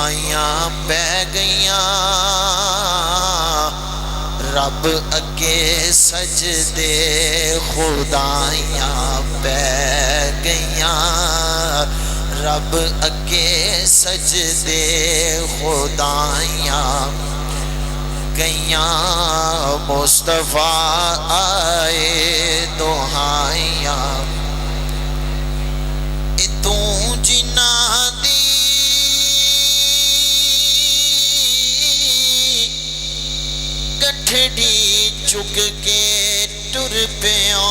خدائیاں پہ گئیاں رب اگے سجدے خدائیاں پہ گئیاں رب اگے سجدے خدائیاں گئیاں مصطفیٰ آئے دہائیاں تو جنہ دی گٹھڑی چک کے ٹر پیوں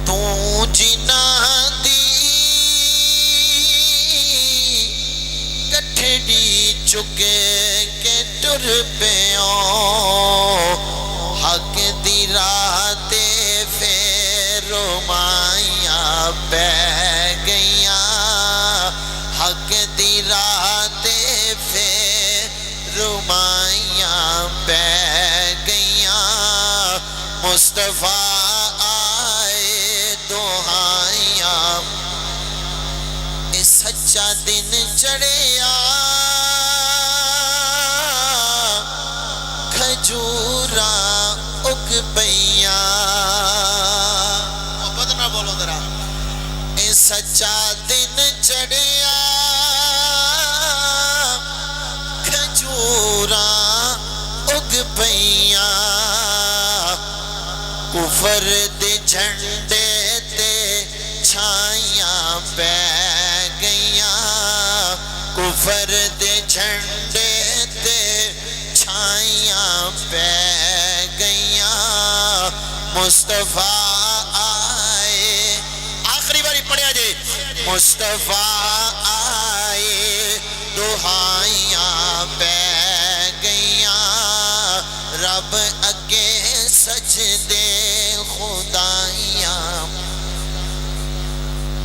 تو جنہ دی گٹھڑی چک کے ٹر پیوں حق دی راہ تے رمائیاں پہ گئیاں حق دی راہ تے رمائیاں پہ گئیاں مصطفیٰ آئے دہائیاں اے سچا دن چڑھیا کھجوراں اگ پیاں بولو ذرا اے سچا دن چڑھیا کھجوراں اگ پیاں کفر دے جھنڈے تے چھائیاں پہ گئیاں کفر دے جھنڈے تے چھائیاں پہ گئیاں مصطفیٰ مصطفیٰ آئے دہائیاں پہ گئیاں رب اگے سجدے خدائیاں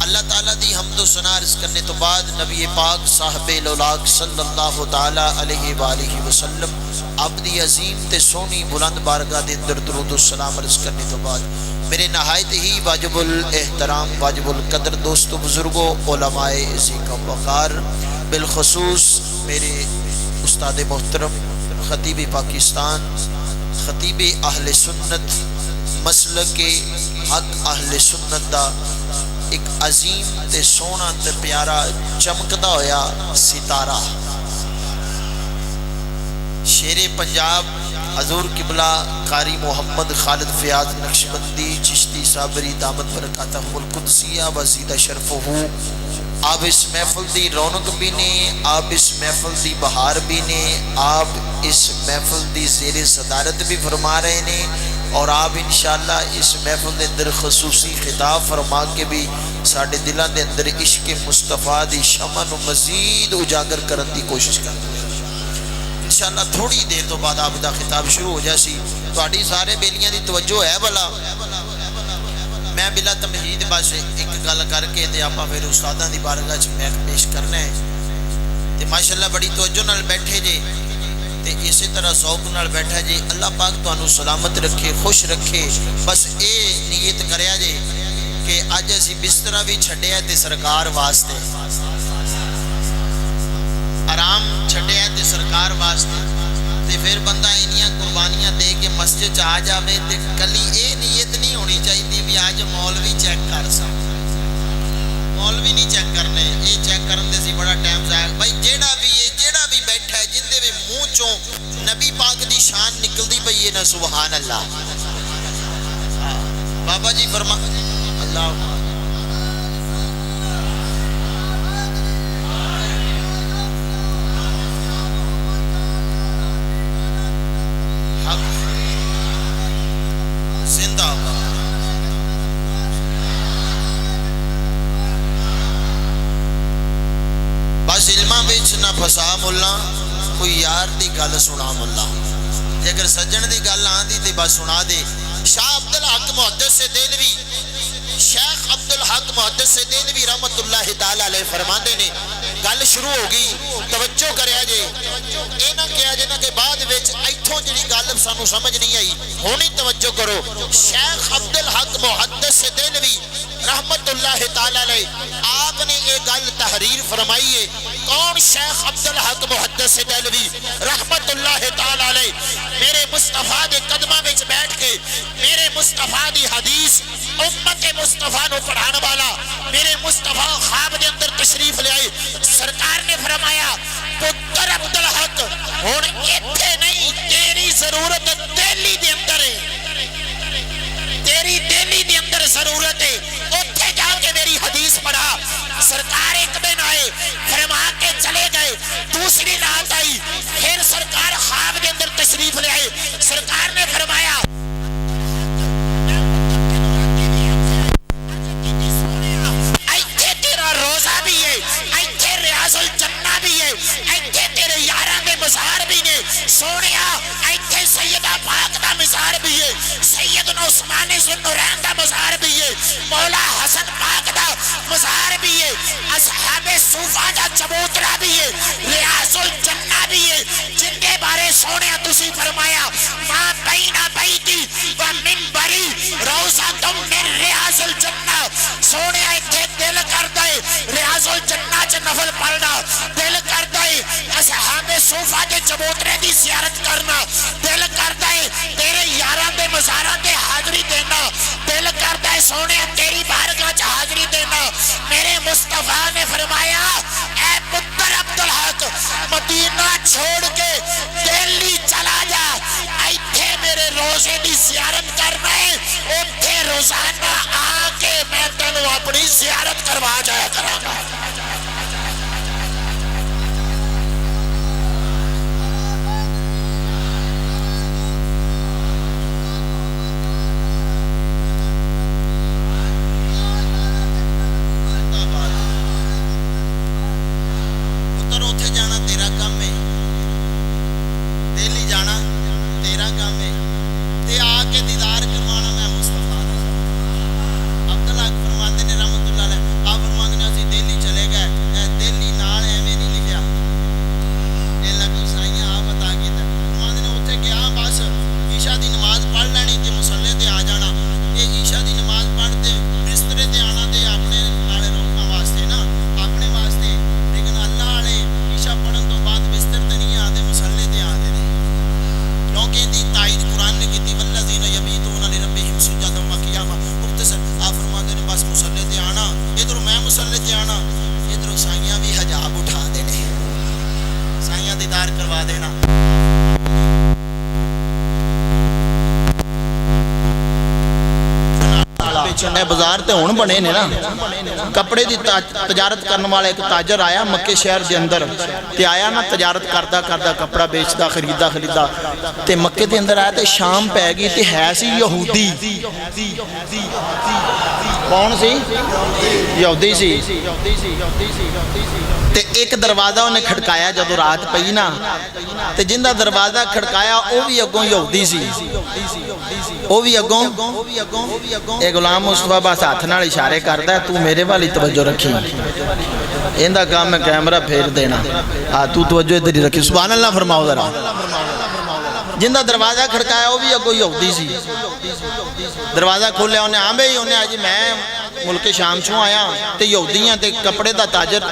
اللہ تعالیٰ دی حمد و ثنا عرض کرنے تو بعد نبی پاک صاحب لولاک صلی اللہ تعالیٰ علیہ وآلہ وسلم عبدی عظیم تے سونی بلند بارگاہ دے اندر درود و سلام عرض کرنے تو بعد میرے نہایت ہی واجب الاحترام واجب القدر دوستو بزرگوں علماء عزیزم وقار بالخصوص میرے استاد محترم خطیب پاکستان خطیب اہل سنت مسلک حق اہل سنت دا ایک عظیم تے سونا تے پیارا چمکدا ہویا ستارہ شیر پنجاب حضور قبلہ قاری محمد خالد فیاض نقشبندی چشتی صابری دامت برکاتہم القدسیہ وزید شرفہو آپ اس محفل دی رونق بھی نے آپ اس محفل دی بہار بھی نے آپ اس محفل دی زیر صدارت بھی فرما رہے نے اور آپ انشاءاللہ اس محفل دے اندر خصوصی خطاب فرما کے بھی ساڑھے دلان دے اندر عشق مصطفیٰ دی شمن و مزید اجاگر کرن دی کوشش کرتے ہیں انشاءاللہ تھوڑی دیر تو بعد آپ دا خطاب شروع ہو جاسی تو آڑی سارے بیلیاں دی توجہ ہے بلا میں بلا تمہید بس ایک گل کر کے دے آپا پھر استاداں دی بارگاہ چ میں پیش کرنا ہے تے ماشاءاللہ بڑی توجہ نال بیٹھے جے تے اسی طرح ذوق نال بیٹھا جے اللہ پاک تانوں سلامت رکھے خوش رکھے بس اے نیت کریا جے کہ اج اسی بستر بھی چھڈیا تے سرکار واسطے آرام چھڈیا تے سرکار واسطے تے پھر بندہ انیاں قربانیاں دے کے مسجد آ جاوے تے کلی اے نیت نہیں ہونی چاہیے بھی آج مولوی چیک کر سکتا مولوی نہیں چیک کرنے یہ چیک کرن دے سی بڑا ٹائم ضائع بھائی جیڑا بھی بیٹھا ہے جن دے بھی منہ چوں نبی پاک دی شان نکلدی پئی ہے نا سبحان اللہ بابا جی فرما اللہ زندہ بس علمہ بچ نہ پھسا ملا کوئی یار دی گل سنا ملا جے اگر سجن دی گل آندی تے بس سنا دے شاہ عبدالحق محدث دہلوی شیخ عبدالحق محدث دہلوی رحمت اللہ تعالی علیہ فرماندے نے گل شروع ہو گئی توجہ کریا جے اے نہ کہیا جے نا کہ بعد وچ ایتھوں جڑی گل سانو سمجھ نہیں آئی ہونی توجہ کرو شیخ عبدالحق محدث دہلوی رحمت اللہ تعالی علیہ آپ نے یہ گل تحریر فرمائی ہے. کون؟ شیخ عبدالحق محدث دہلوی رحمت اللہ تعالی علیہ. میرے مصطفیٰ دے قدمہ وچ بیٹھ کے میرے مصطفیٰ دی حدیث امت مصطفیٰ نو پڑھان والا میرے مصطفیٰ خواب دے اندر تشریف لے آئے. سرکار نے فرمایا پتر عبدالحق ہن ایتھے نہیں، تیری ضرورت دہلی دے اندر ہے، تیری دہلی دے اندر ضرورت ہے، اوتھے جا کے میری حدیث پڑھا. سرکار ایک دن آئے، فرما کے چلے گئے. دوسری رات آئی، پھر سرکار خواب دے اندر تشریف لے آئے. سرکار نے فرمایا ایتھے تیرا روزہ بھی ہے، ایتھے ریاض الجنہ بھی ہے، ایتھے تیرے یاراں دے مزار بھی نے. سونیا ایتھے سیدہ پاک دا مزار بھی ہے، سیدنا عثمان ذوالنورین دا مزار بھی ہے، مولا حسن پاک دا مزار بھی ہے، اصحاب صوفہ دا چبوترا بھی ہے، ریاض الجنہ بھی ہے. جن کے بارے سونیا تسی فرمایا ما بین بیتی و منبری روضۃ من ریاض الجنہ. سونیا ایتھے دل کردا ہے ریاض الجنہ چ نفل پڑھنا، دل کردا ہے اصحاب صوفہ دے چبوترے دی زیارت کرنا، دل کردا ہے تیرے یاراں دے مزاراں تے حاضری دینا، دل کردا ہے سونیا تیری بارگاہ چ حاضری دینا. میرے مصطفیٰ نے فرمایا اے پتر عبدالحق مدینہ چھوڑ کے دہلی چلا جا، ایتھے میرے روزے دی زیارت کرنا ہے، اوتھے روزانہ آ کے میں تینوں اپنی زیارت کروا جایا کراں گا. بازار تے ہون بنے نے نا. کپڑے دی تجارت کرنے والا ایک تاجر آیا مکے شہر دے اندر تے آیا نا تجارت کردا کردا کپڑا بیچدا خریدا تے مکے دے اندر آیا تے شام پہ گئی تے ہے سی یہودی. کون سی؟ یہودی سی. تے ایک دروازہ انہیں کھڑکایا جدو رات پئی نا تے جن دا دروازہ کھڑکایا او بھی اگوں یہودی سی، او بھی اگوں اے غلام مصطفیٰ بس ہاتھ نال اشارے کردا ہے تو میرے والی توجہ رکھی، ایندا کام میں کیمرہ پھیر دینا، ہاں تو توجہ ادھر ہی رکھی. سبحان اللہ فرماؤ ذرا. جن دا دروازہ کھڑکایا وہ بھی اگوں یہودی سی. دروازہ کھولیا انہیں آن بھئی انہیں آجی میں ملک شام چوں آیا تے یہودیاں تے کپڑے دا تاجر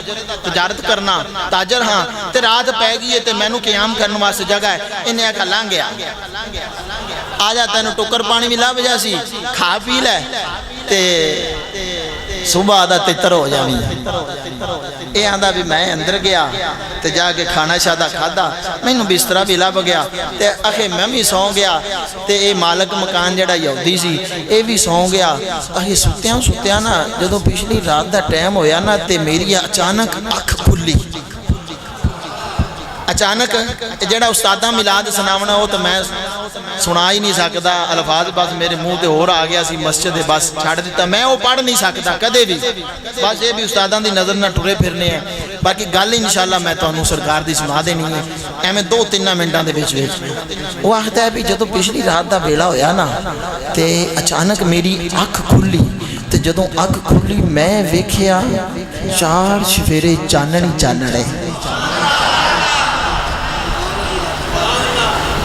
تجارت کرنا تاجر ہاں تے رات پہ گئی تے میں نو قیام کرنے واسطے جگہ ہے. انہیں آکھا لانگ گیا آ جاتا ہے ٹکر پانی بھی لا بجا سی کھا پی لے تے صبح آدھا تتر ہو جاوی. اے آندھا بھی میں اندر گیا تے جا کے کھانا شادہ کھادا میں نو بسترہ بھی لب گیا تے اخے میں بھی سو گیا تے اے مالک مکان جڑا یہودی سی اے بھی سو گیا. اخے ستیاں نا جدو پچھلی رات دا ٹائم ہویا نا تے میری اچانک اکھ کھلی. اچانک جڑا استادہ میلاد سناونا ہو تو میں سنا ہی نہیں سکتا الفاظ بس میرے منہ تے اور آ گیا سی مسجد بس چھڑ دیتا میں وہ پڑھ نہیں سکتا کدے بھی بس یہ بھی استاداں دی نظر نہ ٹرے پھرنے ہیں. باقی گل انشاءاللہ میں تانوں سرکار دی سنا دینی ہے ایویں 2-3 منٹاں دے وچ وہ آخدا ہے بھی جدوں پچھلی رات دا ویلا ہویا نا تے اچانک میری اکھ کھلی تے جدوں اکھ کھلی میں ویکھیا 4 چفیرے چاننی چاننے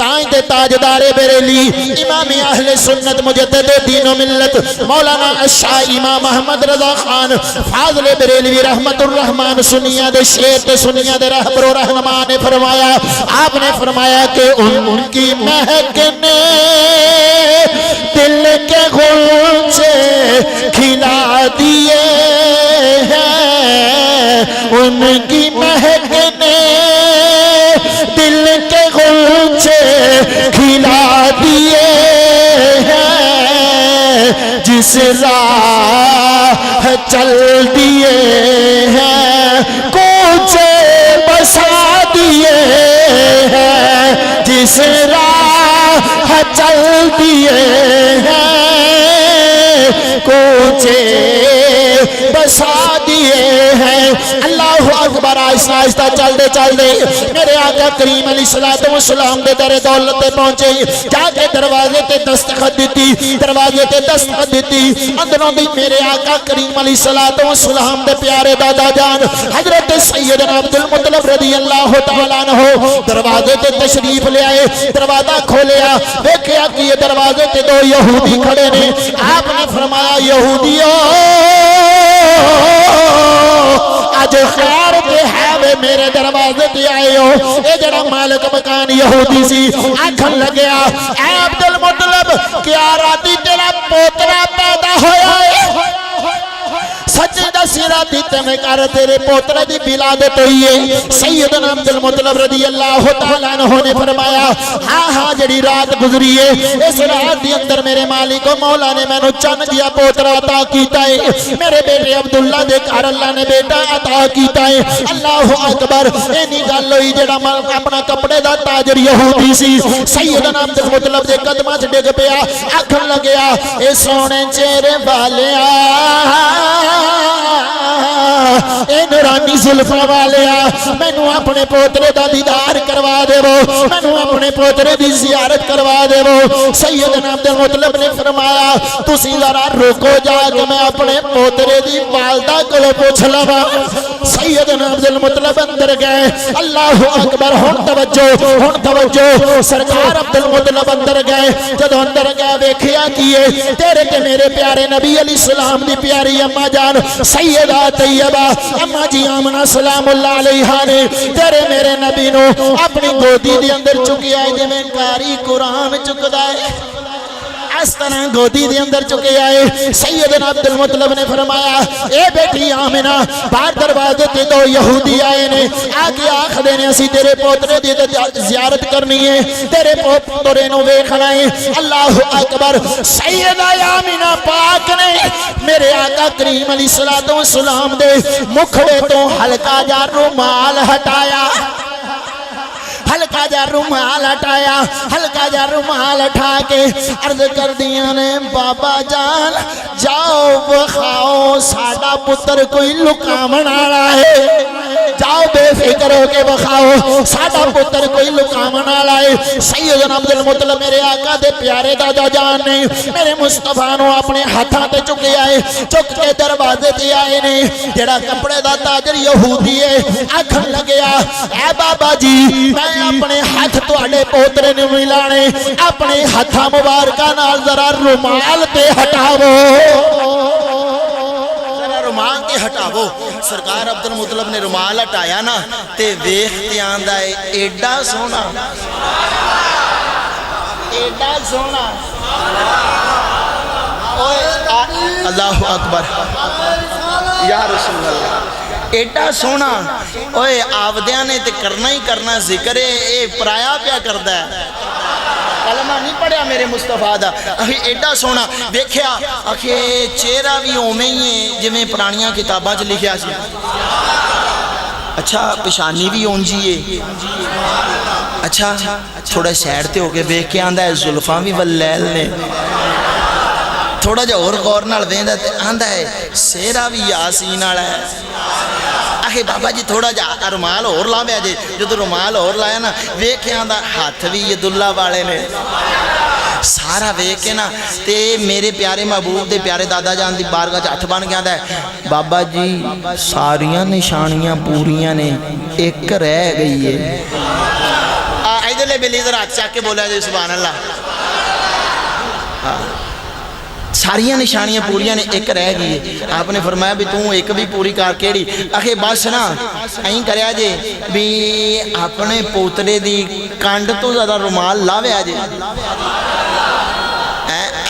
تاج دے تاجدار بریلی امام اہل سنت مجدد دین و ملت مولانا الشاہ امام محمد رضا خان فاضل بریلوی رحمت الرحمن سنیہ دے شیر تے سنیہ دے رہبر و رہنما نے فرمایا، آپ نے فرمایا کہ ان کی مہک نے دل کے غنچے کھلا دیے ہیں، ان کی مہک نے دل کے غنچے کھلا دیے ہیں، جس راہ چل دیے ہیں کوچے بسا دیے ہیں، جس راہ چل دیے ہیں کوچے بسا دیے ہیں۔ اللہ اکبر، آہستہ آہستہ چل دے میرے آقا کریم علیہ السلام دے در دولت پہنچے، جا کے دروازے تے دستخط دیتی، دروازے تے دستخط دیتی، اندروں دی میرے آقا کریم علیہ السلام دے پیارے دادا جان حضرت سیدنا عبدالمطلب رضی اللہ تعالیٰ عنہ دروازے تے تشریف لے آئے، دروازہ کھولیا، دیکھیا کہ یہ دروازے تے دو یہودی کھڑے نے۔ آپ نے فرمایا یہودیوں آج خیر تے ہے وے میرے دروازے تے آئے ہو۔ اے جڑا مالک مکان یہودی سی آکھن لگیا، اے عبدالمطلب کیا راتی تیرا پوترا پیدا ہویا ہے؟ سچی دسی راتی تمہیں کر تیرے پوترے دی ولادت ہوئی ہے۔ سیدنا عبدالمطلب رضی اللہ تعالیٰ عنہ نے فرمایا، ہاں جڑی رات گزری ہے اس رات دی اندر میرے مالک و مولا نے میں نو چن دیا پوترا عطا کیتا ہے، میرے بیٹے عبداللہ دے کار اللہ نے بیٹا عطا کیتا ہے۔ اللہ اکبر، اینی گل ہوئی جڑا اپنا کپڑے دا تاجر یہودی سی سیدنا عبدالمطلب دے قدمہ چ ڈگ پیا، آکھن لگیا اے سونے چہرے والیا، اے نورانی زلفاں والیا، میں نو اپنے پوترے دا دیدار کروا دے وہ، میں نو اپنے پوترے دی زیارت کروا دے وہ۔ سیدنا عبدالمطلب نے فرمایا تسی ذرا رکو جا کہ میں اپنے پوترے دی والدہ کو پوچھ لوا۔ سیدنا عبدالمطلب اندر گئے، اللہ اکبر، ہن توجہ، سرکار عبدالمطلب اندر گئے، جدو اندر گئے ویکھیا کیے تیرے تے میرے پیارے نبی علیہ السلام دی پیاری اماں جان سیدہ طیبہ اماں جی آمنہ سلام اللہ علیہا نے تیرے میرے نبی نو اپنی گودی دی اندر چکی آئے جی میں کاری قرآن چکدا ہے، اس طرح گودی دے اندر چکے آئے۔ سیدنا عبدالمطلب نے فرمایا اے بیٹی آمنہ، باہر دروازے تے دو یہودی آئے نے، آگے آخ دینے اسی تیرے پوترے دی زیارت کرنی ہے، تیرے پوترے نو ویکھنا ہے۔ اللہ اکبر، سیدہ آمنہ پاک نے میرے آقا کریم علیہ السلام دے مکھڑے تو ہلکا جا رومال ہٹایا، ہلکا جا رومال ہٹایا، ہلکا جا رومال ہٹا کے عرض کر دیا نے بابا جان جاؤ بخاؤ ساڈا پتر کوئی لکامن آڑا ہے، جاؤ بے فکر ہو کے بخاؤ ساڈا پتر کوئی لکامن آڑا ہے۔ سیدنا عبدالمطلب میرے آقا دے پیارے دادا جان نے میرے مصطفیٰ نو اپنے ہاتھاں تے چکے آئے، چک کے دروازے تے آئے نے، جڑا کپڑے دا تاجر یہودی ہے آکھن لگیا اے بابا جی میں اپنے ہاتھ تواڈے پوترے نے ملانے، اپنے ہاتھاں مبارکہ نال ذرا رومال تے ہٹاو، ذرا رومال تے ہٹاو۔ سرکار عبدالمطلب نے رومال ہٹایا نا تے ویکھتے آندا ہے ایڈا سونا، ایڈا سونا، اللہ اکبر یا رسول اللہ، ایڈا سونا، اوے آودیاں نے تے کرنا ہی کرنا ذکر ہے، اے پرایا پیا کردا ہے، کلمہ نہیں پڑھیا میرے مصطفیٰ دا، اخی ایڈا سونا ویکھیا، اخی چہرہ بھی اومیں ہی ہے جویں پرانیاں کتاباں چ لکھیا سی، اچھا پیشانی بھی اونجی ہے، اچھا تھوڑا سیڈ تے ہو کے ویکھ کے آندا ہے زلفاں بھی ولیل نے، تھوڑا جا اور غور نال ویندا تے آندا ہے سہرا بھی یاسین والا ہے۔ آخے بابا جی تھوڑا جا رومال اور لا بیا جی، جدو رومال اور لایا نا ویکھے آندا ہاتھ بھی ید اللہ والے نے، سارا ویکھ کے نا تے میرے پیارے محبوب دے پیارے دادا جان دی بارگاہ ہاتھ بن گیا ہے، بابا جی ساریاں نشانیاں پوریاں نے، ایک رہ گئی ہے۔ ادھر والے بلی ذرا ہاتھ چاک کے بولا جائے سبحان اللہ. ساریاں نشانیاں پوریاں نے، ایک رہ گئی ہے. آپ نے فرمایا بھی توں ایک بھی پوری کار کیڑی؟ آخے بس نا این کریا جے بھی اپنے پوترے دی کانڈ تو زیادہ رومال لاویا جے.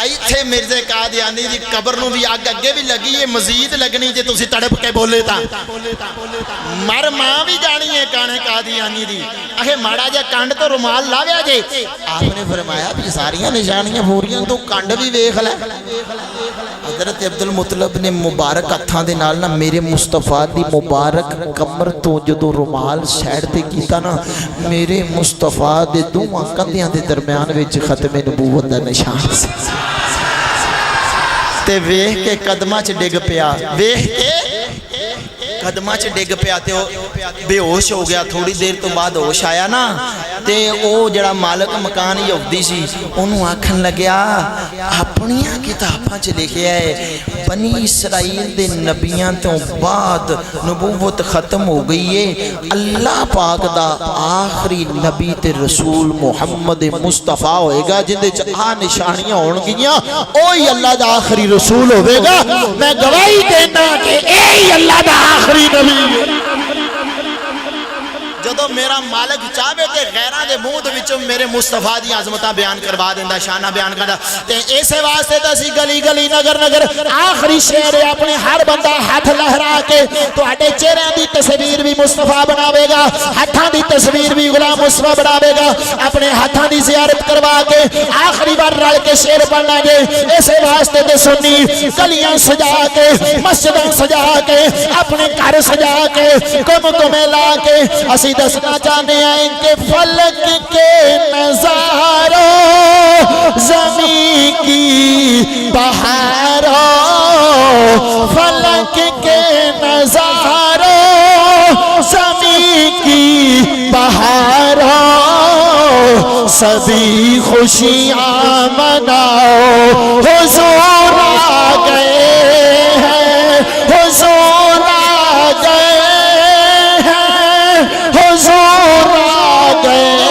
ایتھے مرزا قادیانی دی قبر نو بھی آگ اگے بھی لگی ہے، مزید لگنی جے تسی تڑپ کے بولے تا. مر ماں بھی جانی ہے کانے قادیانی دی. آخے ماڑا جا کانڈ تو رومال لاویا جے. آپ نے فرمایا بھی ساریاں نشانیاں پوریاں تو کانڈ بھی ویکھ لے. حضرت عبدالمطلب نے مبارک ہتھاں دے نال نا میرے مصطفیٰ دی مبارک کمر تو جدو رومال سیڈ تے کیتا نا، میرے مصطفیٰ دے دوواں کندھیاں دے درمیان وچ ختم نبوت دا نشان سی. تے ویکھ کے قدماں چ ڈگ پیا، ویکھ کے قدماں چ ڈگ پیا تے بے ہوش ہو گیا. تھوڑی دیر تو بعد ہوش آیا نا تے او جڑا مالک مکان یہودی سی انہوں آکھن لگیا اپنیاں کتاباں چ لکھیا ہے بنی اسرائیل دے نبیاں تو بعد نبوت ختم ہو گئی ہے، اللہ پاک دا آخری نبی تے رسول محمد مصطفیٰ ہوئے گا جن دے چاہ نشانیاں ہون گیاں، اوہی اللہ دا آخری رسول ہوئے گا. میں گواہی دینا کہ اے اللہ دا آخری نبی. جدو میرا مالک چاہے تے غیران دے منہ دے وچوں میرے مصطفیٰ دی عظمتاں بیان کروا دیندا، شانہ بیان کردا. تے اسے واسطے تے اسی گلی گلی نگر نگر آخری شعر اپنے ہر بندہ ہاتھ لہرا کے تواڈے چہرے دی تصویر بھی مصطفیٰ بناوے گا، ہاتھاں دی تصویر بھی غلام مصطفیٰ بناوے گا. اپنے ہاتھاں دی زیارت کروا کے آخری بار رل کے شعر پڑھنا گے. اسے واسطے تے سنی گلیاں سجا کے، مسجداں سجا کے، اپنے گھر سجا کے، کمے لا کے اسی دسنا چاہنے ہیں کہ فلک کے نظاروں زمین کی بہاروں، فلک کے نظاروں زمین کی بہاروں، سبھی خوشیاں مناؤ حضور آ گئے ہیں، حضور آ گئے ہیں، حضور آ گئے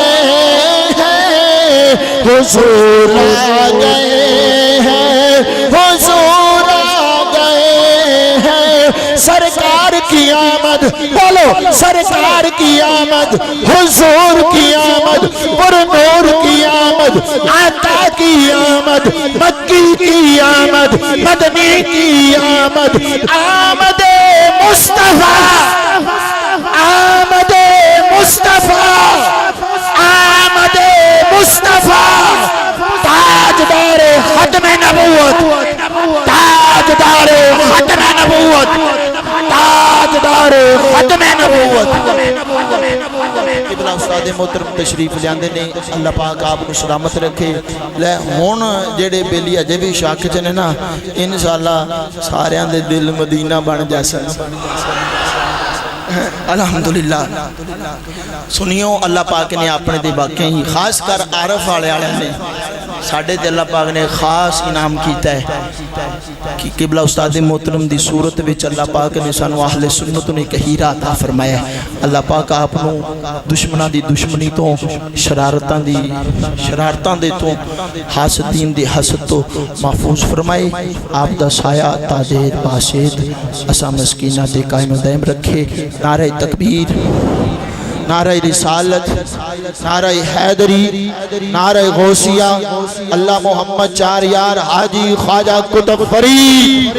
ہیں، حضور آ گئے ہیں، حضور آ گئے ہیں. سرکار کی آمد، بولو سرکار کی آمد، حضور کی آمد، پر نور کی آمد، آقا کی آمد، مکی کی آمد، مدنی کی آمد، آمد مصطفیٰ، آمد مصطفیٰ، آمد مصطفیٰ، تاجدار ختم نبوت، تاجدار ختم نبوت، تاجدار ختم نبوت. قبلہ استاد محترم تشریف لیاندے نے، اللہ پاک آپ کو سلامت رکھے. لے ہون جڑے بیلی اجے بھی شاک چ نے نا انشاءاللہ ساریاں دے دل مدینہ بن جاسن. الحمدللہ سنیو اللہ پاک نے اپنے دے واقعی خاص کر عارف والے نے ساڑھے تے اللہ پاک نے خاص انعام کیتا ہے کہ قبلہ استاد محترم دی صورت وچ اللہ پاک نے سانو اہل سنت نے کہیرہ عطا فرمایا. اللہ پاک آپ نو دشمناں دی دشمنی تو، شرارتاں دے تو، حاسدین دی حسد تو محفوظ فرمائے. آپ دا سایہ تاجر باشد اسا مسکینہ دے قائم دائم رکھے. نعرہ تکبیر، نعرہ رسالت، نعرہ حیدری، نعرہ غوثیہ، اللہ محمد چار یار حاجی خواجہ قطب فرید.